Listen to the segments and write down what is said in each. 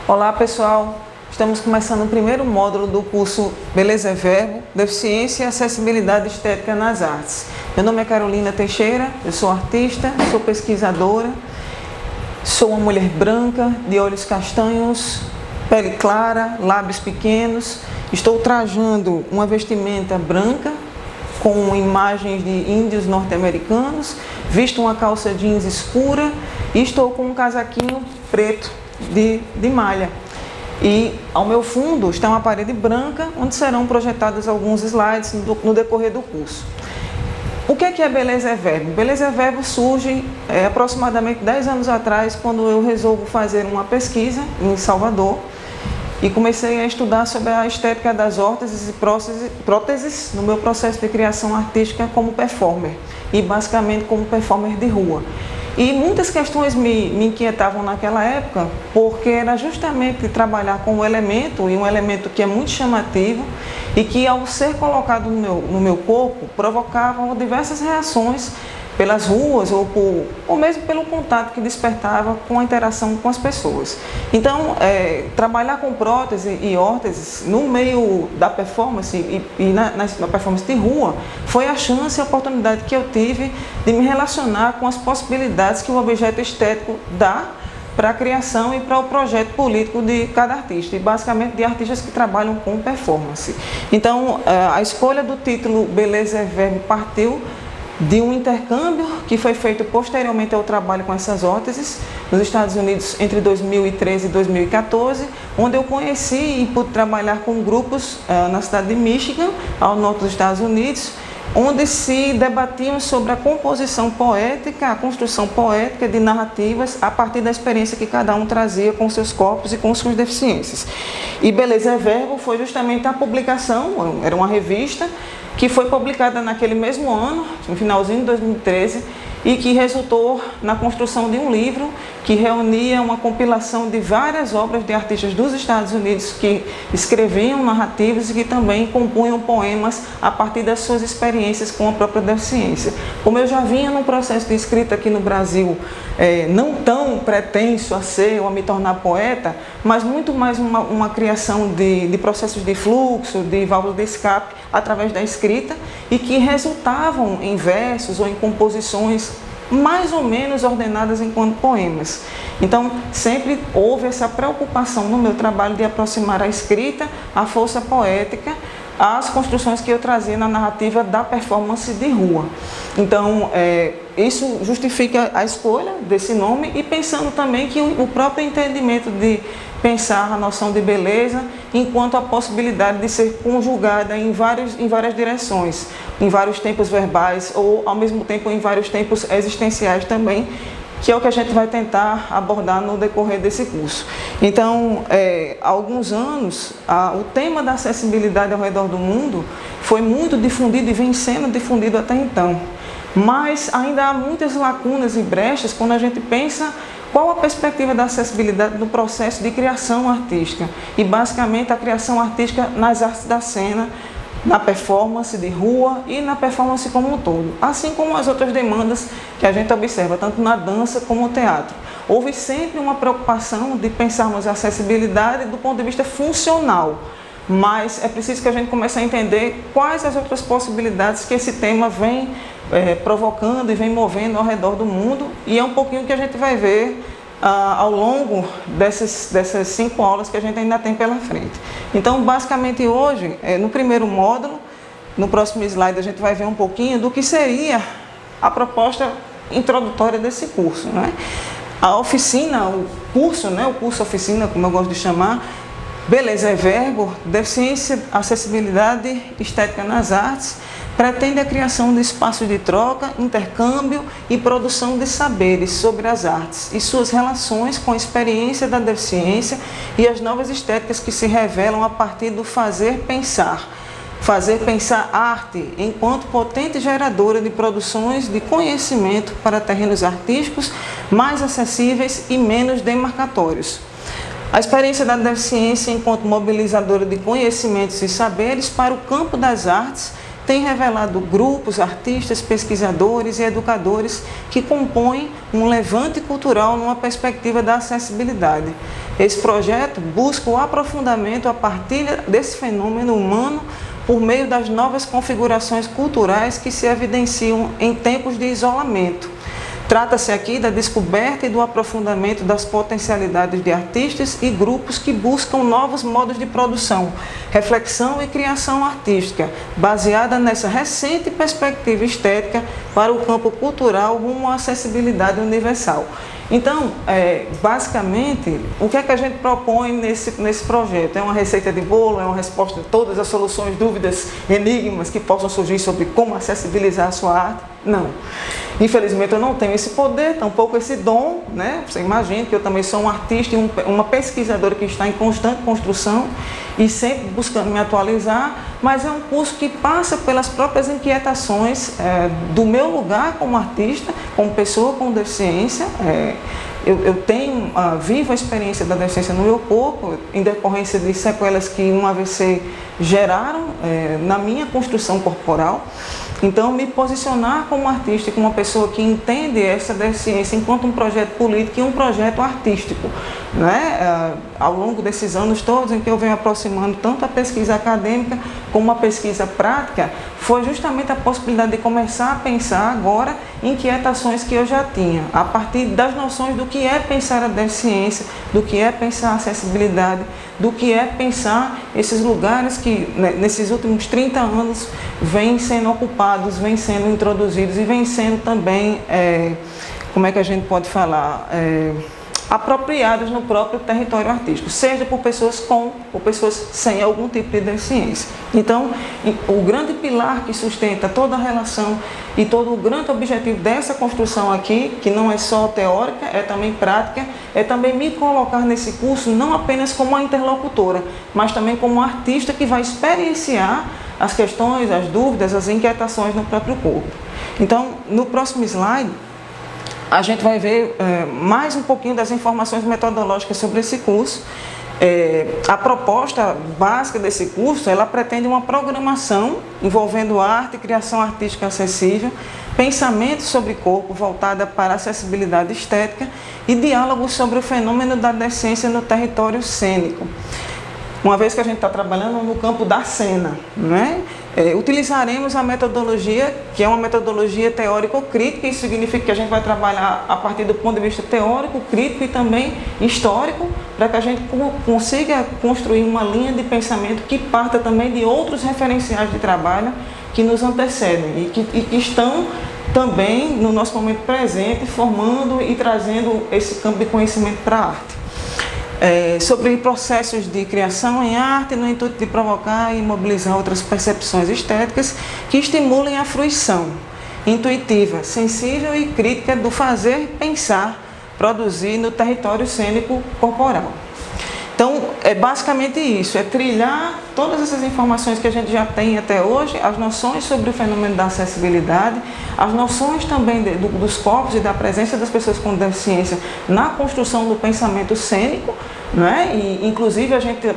Olá pessoal, estamos começando o primeiro módulo do curso Beleza é Verbo, Deficiência e Acessibilidade Estética nas Artes. Meu nome é Carolina Teixeira, eu sou artista, sou pesquisadora, sou uma mulher branca, de olhos castanhos, pele clara, lábios pequenos. Estou trajando uma vestimenta branca com imagens de índios norte-americanos, visto uma calça jeans escura e estou com um casaquinho preto de malha. E ao meu fundo está uma parede branca, onde serão projetados alguns slides no decorrer do curso. O que é Beleza é Verbo? Beleza é Verbo surge aproximadamente 10 anos atrás, quando eu resolvo fazer uma pesquisa em Salvador e comecei a estudar sobre a estética das órteses e próteses no meu processo de criação artística como performer, e basicamente como performer de rua. E muitas questões me inquietavam naquela época, porque era justamente trabalhar com um elemento, e um elemento que é muito chamativo, e que ao ser colocado no meu corpo, provocava diversas reações pelas ruas, ou mesmo pelo contato que despertava com a interação com as pessoas. Então, trabalhar com prótese e órteses no meio da performance e na performance de rua foi a chance e a oportunidade que eu tive de me relacionar com as possibilidades que o objeto estético dá para a criação e para o projeto político de cada artista, e basicamente de artistas que trabalham com performance. Então, a escolha do título Beleza é Verbo partiu de um intercâmbio que foi feito posteriormente ao trabalho com essas órteses nos Estados Unidos entre 2013 e 2014, onde eu conheci e pude trabalhar com grupos na cidade de Michigan, ao norte dos Estados Unidos, onde se debatiam sobre a composição poética, a construção poética de narrativas a partir da experiência que cada um trazia com seus corpos e com suas deficiências. E Beleza é Verbo foi justamente a publicação, era uma revista, que foi publicada naquele mesmo ano, no finalzinho de 2013, e que resultou na construção de um livro que reunia uma compilação de várias obras de artistas dos Estados Unidos que escreviam narrativas e que também compunham poemas a partir das suas experiências com a própria deficiência. Como eu já vinha num processo de escrita aqui no Brasil, não tão pretenso a ser ou a me tornar poeta, mas muito mais uma criação de processos de fluxo, de válvulas de escape através da escrita, e que resultavam em versos ou em composições mais ou menos ordenadas enquanto poemas. Então, sempre houve essa preocupação no meu trabalho de aproximar a escrita, a força poética, às construções que eu trazia na narrativa da performance de rua. Então, isso justifica a escolha desse nome, e pensando também que o próprio entendimento de pensar a noção de beleza enquanto a possibilidade de ser conjugada em várias direções, em vários tempos verbais ou ao mesmo tempo em vários tempos existenciais também, que é o que a gente vai tentar abordar no decorrer desse curso. Então, há alguns anos, o tema da acessibilidade ao redor do mundo foi muito difundido e vem sendo difundido até então. Mas ainda há muitas lacunas e brechas quando a gente pensa qual a perspectiva da acessibilidade no processo de criação artística, e basicamente a criação artística nas artes da cena, na performance de rua e na performance como um todo, assim como as outras demandas que a gente observa, tanto na dança como no teatro. Houve sempre uma preocupação de pensarmos a acessibilidade do ponto de vista funcional, mas é preciso que a gente comece a entender quais as outras possibilidades que esse tema vem provocando e vem movendo ao redor do mundo, e é um pouquinho que a gente vai ver ao longo dessas 5 aulas que a gente ainda tem pela frente. Então, basicamente hoje, no primeiro módulo, no próximo slide a gente vai ver um pouquinho do que seria a proposta introdutória desse curso, né? A oficina, o curso oficina, como eu gosto de chamar, Beleza é Verbo, Deficiência, Acessibilidade Estética nas Artes, pretende a criação de espaços de troca, intercâmbio e produção de saberes sobre as artes e suas relações com a experiência da deficiência e as novas estéticas que se revelam a partir do fazer pensar. Fazer pensar arte enquanto potente geradora de produções de conhecimento para terrenos artísticos mais acessíveis e menos demarcatórios. A experiência da deficiência enquanto mobilizadora de conhecimentos e saberes para o campo das artes tem revelado grupos, artistas, pesquisadores e educadores que compõem um levante cultural numa perspectiva da acessibilidade. Esse projeto busca o aprofundamento, a partilha desse fenômeno humano por meio das novas configurações culturais que se evidenciam em tempos de isolamento. Trata-se aqui da descoberta e do aprofundamento das potencialidades de artistas e grupos que buscam novos modos de produção, reflexão e criação artística, baseada nessa recente perspectiva estética para o campo cultural rumo à acessibilidade universal. Então, basicamente, o que é que a gente propõe nesse projeto? É uma receita de bolo? É uma resposta a todas as soluções, dúvidas, enigmas que possam surgir sobre como acessibilizar a sua arte? Não. Infelizmente, eu não tenho esse poder, tampouco esse dom, né? Você imagina que eu também sou um artista e uma pesquisadora que está em constante construção e sempre buscando me atualizar, mas é um curso que passa pelas próprias inquietações do meu lugar como artista, como pessoa com deficiência. Eu tenho vivo a experiência da deficiência no meu corpo, em decorrência de sequelas que um AVC geraram na minha construção corporal. Então, me posicionar como artista e como uma pessoa que entende essa deficiência enquanto um projeto político e um projeto artístico, né? Ao longo desses anos todos em que eu venho aproximando tanto a pesquisa acadêmica como a pesquisa prática, foi justamente a possibilidade de começar a pensar agora inquietações que eu já tinha, a partir das noções do que é pensar a deficiência, do que é pensar a acessibilidade, do que é pensar esses lugares que nesses últimos 30 anos vêm sendo ocupados, vêm sendo introduzidos e vêm sendo também, como é que a gente pode falar, apropriados no próprio território artístico, seja por pessoas com ou pessoas sem algum tipo de deficiência. Então, o grande pilar que sustenta toda a relação e todo o grande objetivo dessa construção aqui, que não é só teórica, é também prática, é também me colocar nesse curso não apenas como uma interlocutora, mas também como uma artista que vai experienciar as questões, as dúvidas, as inquietações no próprio corpo. Então, no próximo slide, a gente vai ver mais um pouquinho das informações metodológicas sobre esse curso. A proposta básica desse curso, ela pretende uma programação envolvendo arte e criação artística acessível, pensamento sobre corpo voltada para acessibilidade estética e diálogos sobre o fenômeno da deficiência no território cênico. Uma vez que a gente está trabalhando no campo da cena, né? Utilizaremos a metodologia, que é uma metodologia teórico-crítica, isso significa que a gente vai trabalhar a partir do ponto de vista teórico, crítico e também histórico, para que a gente consiga construir uma linha de pensamento que parta também de outros referenciais de trabalho que nos antecedem e que estão também no nosso momento presente, formando e trazendo esse campo de conhecimento para a arte. Sobre processos de criação em arte no intuito de provocar e mobilizar outras percepções estéticas que estimulem a fruição intuitiva, sensível e crítica do fazer, pensar, produzir no território cênico corporal. Então, é basicamente isso, é trilhar todas essas informações que a gente já tem até hoje, as noções sobre o fenômeno da acessibilidade, as noções também dos corpos e da presença das pessoas com deficiência na construção do pensamento cênico, né? E, inclusive, a gente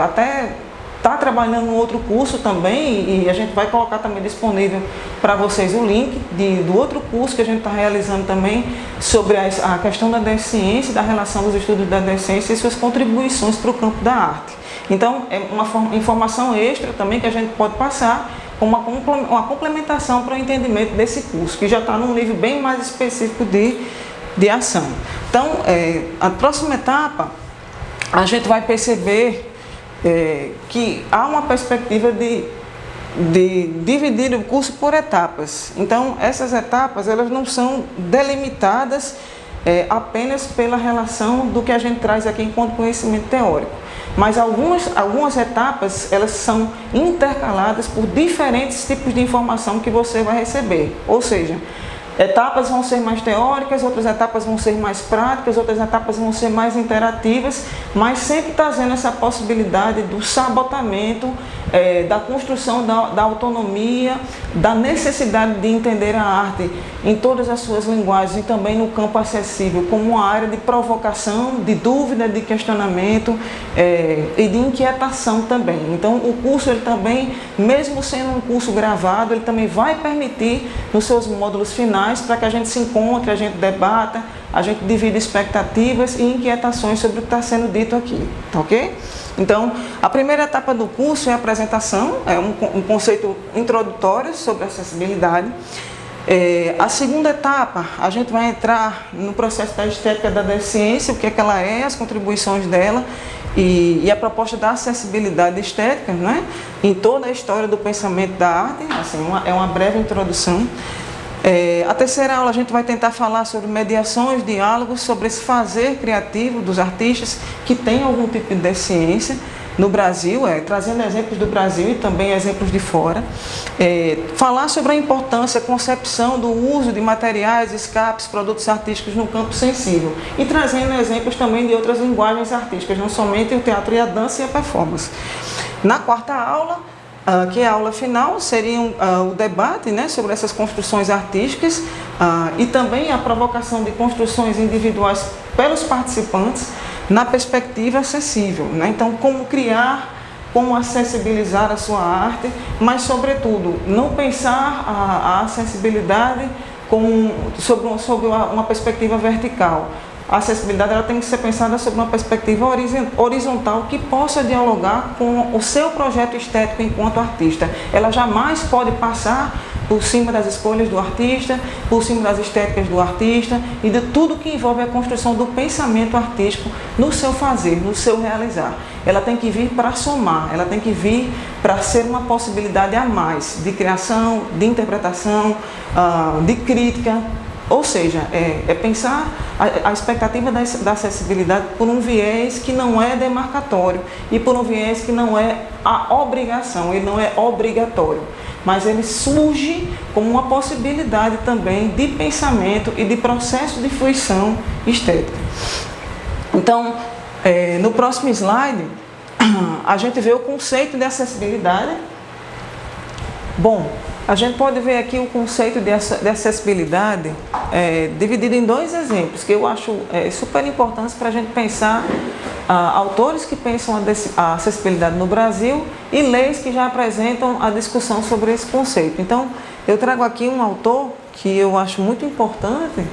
até está trabalhando um outro curso também e a gente vai colocar também disponível para vocês o link do outro curso que a gente está realizando também sobre a questão da deficiência, da relação dos estudos da deficiência e suas contribuições para o campo da arte. Então, é uma informação extra também que a gente pode passar como uma complementação para o entendimento desse curso, que já está num nível bem mais específico de ação. Então, a próxima etapa, a gente vai perceber que há uma perspectiva de dividir o curso por etapas. Então, essas etapas elas não são delimitadas apenas pela relação do que a gente traz aqui enquanto conhecimento teórico. Mas algumas etapas elas são intercaladas por diferentes tipos de informação que você vai receber. Ou seja, etapas vão ser mais teóricas, outras etapas vão ser mais práticas, outras etapas vão ser mais interativas, mas sempre trazendo essa possibilidade do sabotamento da construção da autonomia, da necessidade de entender a arte em todas as suas linguagens e também no campo acessível, como uma área de provocação, de dúvida, de questionamento e de inquietação também. Então o curso ele também, mesmo sendo um curso gravado, ele também vai permitir nos seus módulos finais para que a gente se encontre, a gente debata, a gente divide expectativas e inquietações sobre o que está sendo dito aqui, tá ok? Então, a primeira etapa do curso é a apresentação, é um conceito introdutório sobre acessibilidade. A segunda etapa, a gente vai entrar no processo da estética da deficiência, o que é que ela é, as contribuições dela e a proposta da acessibilidade estética, né? Em toda a história do pensamento da arte, assim, é uma breve introdução. A terceira aula a gente vai tentar falar sobre mediações, diálogos, sobre esse fazer criativo dos artistas que têm algum tipo de deficiência no Brasil, trazendo exemplos do Brasil e também exemplos de fora. Falar sobre a importância, a concepção do uso de materiais, escapes, produtos artísticos no campo sensível e trazendo exemplos também de outras linguagens artísticas, não somente o teatro e a dança e a performance. Na quarta aula, que é a aula final, seria o debate, né, sobre essas construções artísticas e também a provocação de construções individuais pelos participantes na perspectiva acessível, né? Então, como criar, como acessibilizar a sua arte, mas, sobretudo, não pensar a acessibilidade sobre uma perspectiva vertical. A acessibilidade ela tem que ser pensada sobre uma perspectiva horizontal que possa dialogar com o seu projeto estético enquanto artista. Ela jamais pode passar por cima das escolhas do artista, por cima das estéticas do artista e de tudo que envolve a construção do pensamento artístico no seu fazer, no seu realizar. Ela tem que vir para somar, ela tem que vir para ser uma possibilidade a mais de criação, de interpretação, de crítica. Ou seja, pensar a expectativa da acessibilidade por um viés que não é demarcatório e por um viés que não é a obrigação, ele não é obrigatório, mas ele surge como uma possibilidade também de pensamento e de processo de fruição estética. Então, no próximo slide, a gente vê o conceito de acessibilidade. Bom, a gente pode ver aqui o conceito de acessibilidade dividido em dois exemplos, que eu acho super importantes para a gente pensar autores que pensam a acessibilidade no Brasil e leis que já apresentam a discussão sobre esse conceito. Então, eu trago aqui um autor que eu acho muito importante,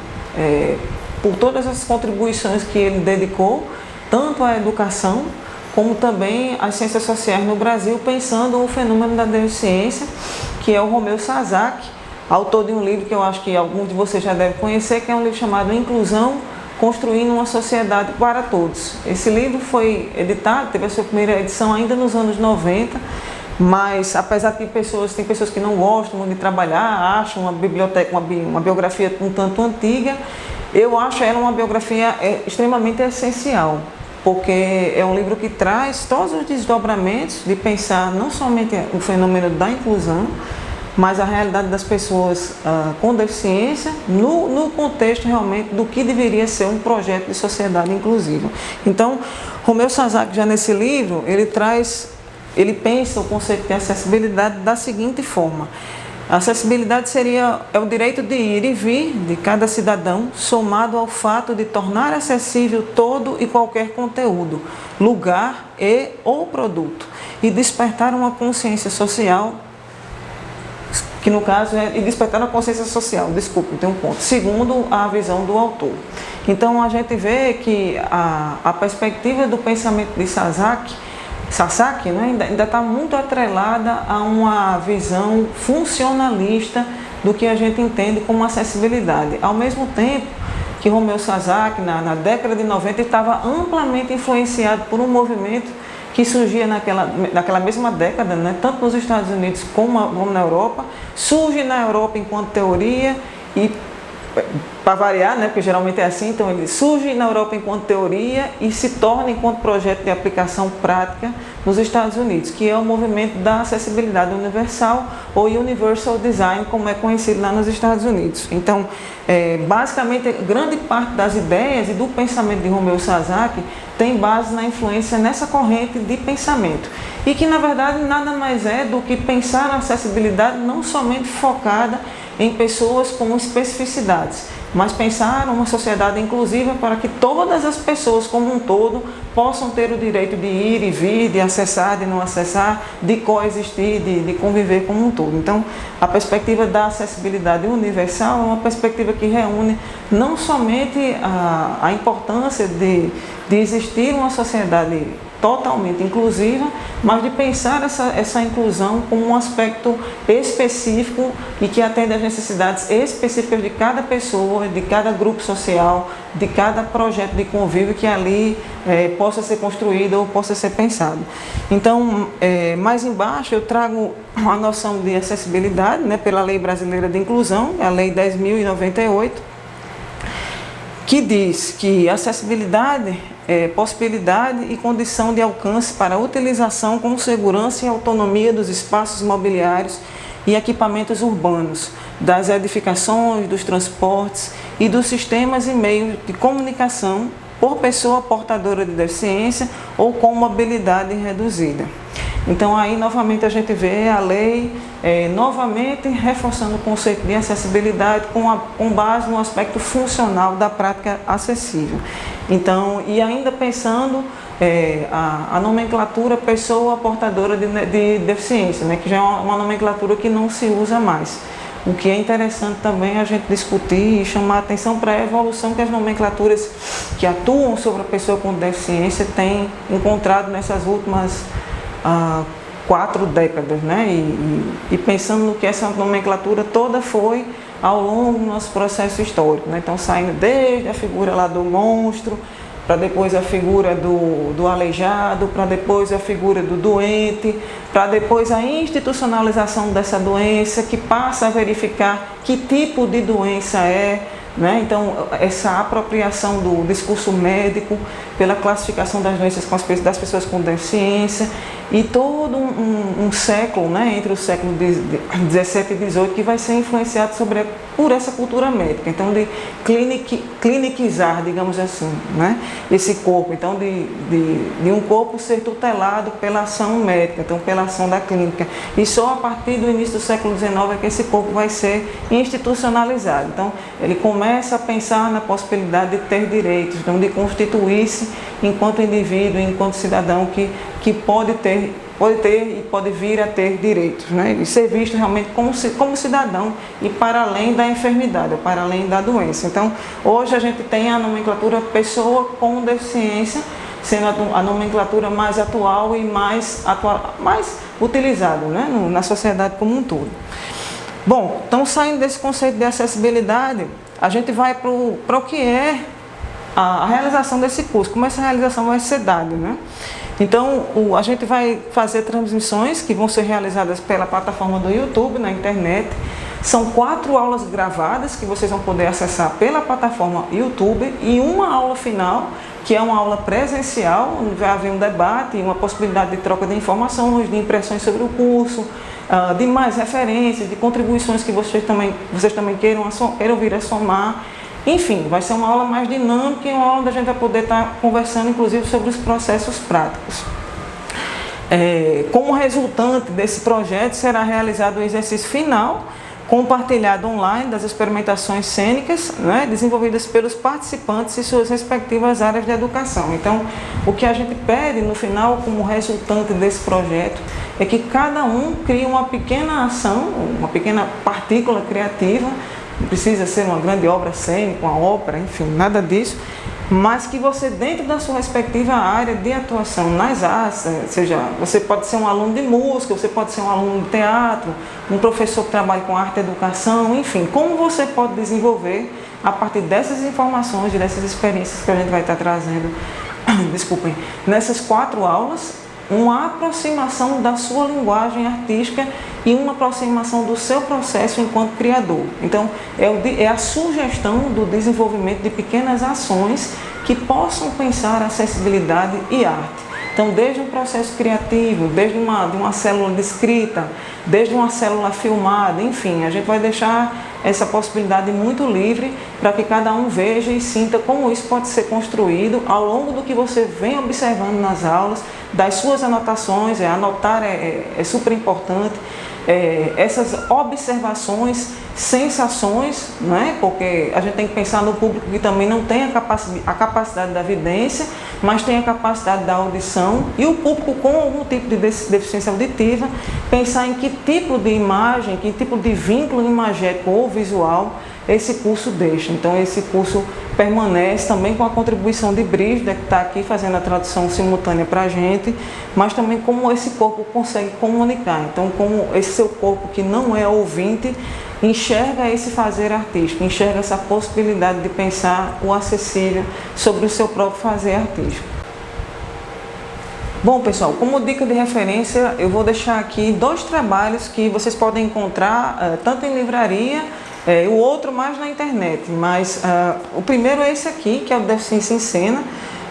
por todas as contribuições que ele dedicou, tanto à educação, como também às ciências sociais no Brasil, pensando o fenômeno da deficiência, que é o Romeu Sasaki, autor de um livro que eu acho que alguns de vocês já devem conhecer, que é um livro chamado Inclusão, Construindo uma Sociedade para Todos. Esse livro foi editado, teve a sua primeira edição ainda nos anos 90, mas apesar de tem pessoas que não gostam de trabalhar, acham uma biografia um tanto antiga, eu acho ela uma biografia extremamente essencial, porque é um livro que traz todos os desdobramentos de pensar não somente o fenômeno da inclusão, mas a realidade das pessoas com deficiência no contexto realmente do que deveria ser um projeto de sociedade inclusiva. Então, Romeu Sasaki, já nesse livro, ele pensa o conceito de acessibilidade da seguinte forma: a acessibilidade é o direito de ir e vir de cada cidadão, somado ao fato de tornar acessível todo e qualquer conteúdo, lugar ou produto, e despertar uma consciência social, que no caso despertar a consciência social, tem um ponto, segundo a visão do autor. Então a gente vê que a perspectiva do pensamento de Sasaki, né, ainda está muito atrelada a uma visão funcionalista do que a gente entende como acessibilidade. Ao mesmo tempo que Romeu Sasaki, na década de 90, estava amplamente influenciado por um movimento que surgia naquela mesma década, né, tanto nos Estados Unidos como na Europa, surge na Europa enquanto teoria e, para variar, né, porque geralmente é assim, então ele surge na Europa enquanto teoria e se torna enquanto projeto de aplicação prática nos Estados Unidos, que é o movimento da acessibilidade universal ou Universal Design, como é conhecido lá nos Estados Unidos. Então, basicamente, grande parte das ideias e do pensamento de Romeu Sasaki tem base na influência nessa corrente de pensamento. E que, na verdade, nada mais é do que pensar na acessibilidade não somente focada em pessoas com especificidades, mas pensar uma sociedade inclusiva para que todas as pessoas como um todo possam ter o direito de ir e vir, de acessar, de não acessar, de coexistir, de conviver como um todo. Então, a perspectiva da acessibilidade universal é uma perspectiva que reúne não somente a importância de existir uma sociedade totalmente inclusiva, mas de pensar essa inclusão como um aspecto específico e que atende às necessidades específicas de cada pessoa, de cada grupo social, de cada projeto de convívio que ali possa ser construído ou possa ser pensado. Então, mais embaixo eu trago a noção de acessibilidade, né, pela Lei Brasileira de Inclusão, a Lei 10.098, que diz que acessibilidade é possibilidade e condição de alcance para a utilização com segurança e autonomia dos espaços mobiliários e equipamentos urbanos, das edificações, dos transportes e dos sistemas e meios de comunicação por pessoa portadora de deficiência ou com mobilidade reduzida. Então aí novamente a gente vê a lei novamente reforçando o conceito de acessibilidade com base no aspecto funcional da prática acessível. Então, e ainda pensando a nomenclatura pessoa portadora de deficiência, né, que já é uma nomenclatura que não se usa mais. O que é interessante também a gente discutir e chamar a atenção para a evolução que as nomenclaturas que atuam sobre a pessoa com deficiência têm encontrado nessas últimas 4 décadas, né? E pensando no que essa nomenclatura toda foi ao longo do nosso processo histórico, né? Então, saindo desde a figura lá do monstro, para depois a figura do aleijado, para depois a figura do doente, para depois a institucionalização dessa doença, que passa a verificar que tipo de doença é, né? Então, essa apropriação do discurso médico pela classificação das doenças das pessoas com deficiência e todo um século, né, entre o século XVII e XVIII, que vai ser influenciado por essa cultura médica, então de clinicizar, digamos assim, né, esse corpo, então de um corpo ser tutelado pela ação médica, então pela ação da clínica, e só a partir do início do século XIX é que esse corpo vai ser institucionalizado. Então ele começa a pensar na possibilidade de ter direitos, então de constituir-se enquanto indivíduo, enquanto cidadão que pode ter e pode vir a ter direitos, né? E ser visto realmente como cidadão e para além da enfermidade, para além da doença. Então, hoje a gente tem a nomenclatura pessoa com deficiência, sendo a nomenclatura mais atual e mais utilizada, né, na sociedade como um todo. Bom, então saindo desse conceito de acessibilidade, a gente vai para o que é a realização desse curso, como essa realização vai ser dada, né? Então, a gente vai fazer transmissões que vão ser realizadas pela plataforma do YouTube, na internet. São 4 aulas gravadas que vocês vão poder acessar pela plataforma YouTube e uma aula final, que é uma aula presencial, onde vai haver um debate e uma possibilidade de troca de informações, de impressões sobre o curso, de mais referências, de contribuições que vocês também queiram vir a somar. Enfim, vai ser uma aula mais dinâmica e uma aula onde a gente vai poder estar conversando, inclusive, sobre os processos práticos. Como resultante desse projeto, será realizado o exercício final, compartilhado online das experimentações cênicas, né, desenvolvidas pelos participantes e suas respectivas áreas de educação. Então, o que a gente pede no final, como resultante desse projeto, é que cada um crie uma pequena ação, uma pequena partícula criativa. Não precisa ser uma grande obra cênica, uma ópera, enfim, nada disso, mas que você, dentro da sua respectiva área de atuação nas artes, seja, você pode ser um aluno de música, você pode ser um aluno de teatro, um professor que trabalha com arte e educação, enfim, como você pode desenvolver, a partir dessas informações e dessas experiências que a gente vai estar trazendo, desculpem, nessas 4 aulas, uma aproximação da sua linguagem artística e uma aproximação do seu processo enquanto criador. Então, é a sugestão do desenvolvimento de pequenas ações que possam pensar acessibilidade e arte. Então, desde um processo criativo, desde de uma célula de escrita, desde uma célula filmada, enfim, a gente vai deixar essa possibilidade muito livre para que cada um veja e sinta como isso pode ser construído ao longo do que você vem observando nas aulas, das suas anotações. Anotar é super importante. Essas observações, sensações, né? Porque a gente tem que pensar no público que também não tem a capacidade da vidência, mas tem a capacidade da audição, e o público com algum tipo de deficiência auditiva, pensar em que tipo de imagem, que tipo de vínculo imagético ou visual esse curso deixa. Então esse curso permanece também com a contribuição de Brígida, que está aqui fazendo a tradução simultânea para a gente, mas também como esse corpo consegue comunicar. Então como esse seu corpo que não é ouvinte enxerga esse fazer artístico, enxerga essa possibilidade de pensar o acessível sobre o seu próprio fazer artístico. Bom, pessoal, como dica de referência, eu vou deixar aqui 2 trabalhos que vocês podem encontrar tanto em livraria, o outro mais na internet, mas o primeiro é esse aqui, que é o Deficiência em Cena,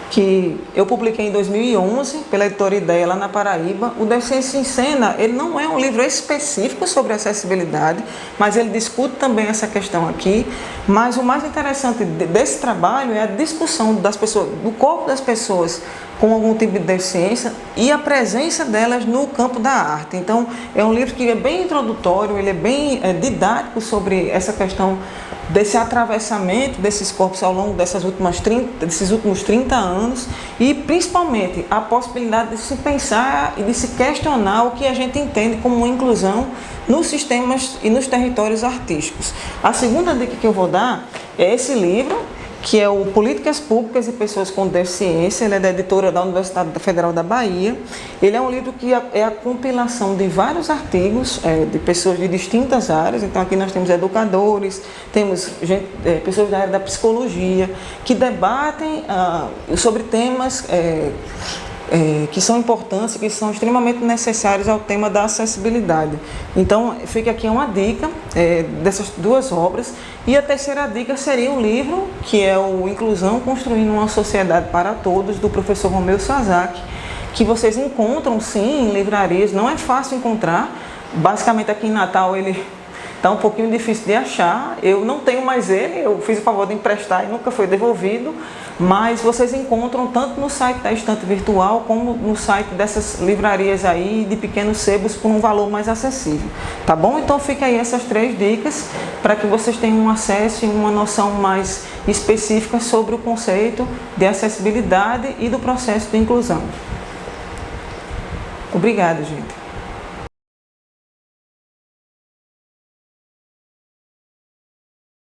que eu publiquei em 2011 pela editora Ideia lá na Paraíba. O Deficiência em Cena, ele não é um livro específico sobre acessibilidade, mas ele discute também essa questão aqui. Mas o mais interessante desse trabalho é a discussão das pessoas, do corpo das pessoas com algum tipo de deficiência e a presença delas no campo da arte. Então, é um livro que é bem introdutório, ele é bem didático sobre essa questão desse atravessamento desses corpos ao longo desses últimos 30 anos e, principalmente, a possibilidade de se pensar e de se questionar o que a gente entende como inclusão nos sistemas e nos territórios artísticos. A segunda dica que eu vou dar é esse livro, que é o Políticas Públicas e Pessoas com Deficiência. Ele é da editora da Universidade Federal da Bahia. Ele é um livro que é a compilação de vários artigos de pessoas de distintas áreas. Então aqui nós temos educadores, temos pessoas da área da psicologia, que debatem sobre temas que são importantes, que são extremamente necessários ao tema da acessibilidade. Então, fica aqui uma dica dessas 2 obras. E a terceira dica seria um livro, que é o Inclusão Construindo uma Sociedade para Todos, do professor Romeu Sasaki, que vocês encontram sim em livrarias. Não é fácil encontrar, basicamente aqui em Natal ele está um pouquinho difícil de achar. Eu não tenho mais ele, eu fiz o favor de emprestar e nunca foi devolvido, mas vocês encontram tanto no site da Estante Virtual como no site dessas livrarias aí de pequenos sebos por um valor mais acessível, tá bom? Então fica aí essas 3 dicas para que vocês tenham um acesso e uma noção mais específica sobre o conceito de acessibilidade e do processo de inclusão. Obrigada, gente.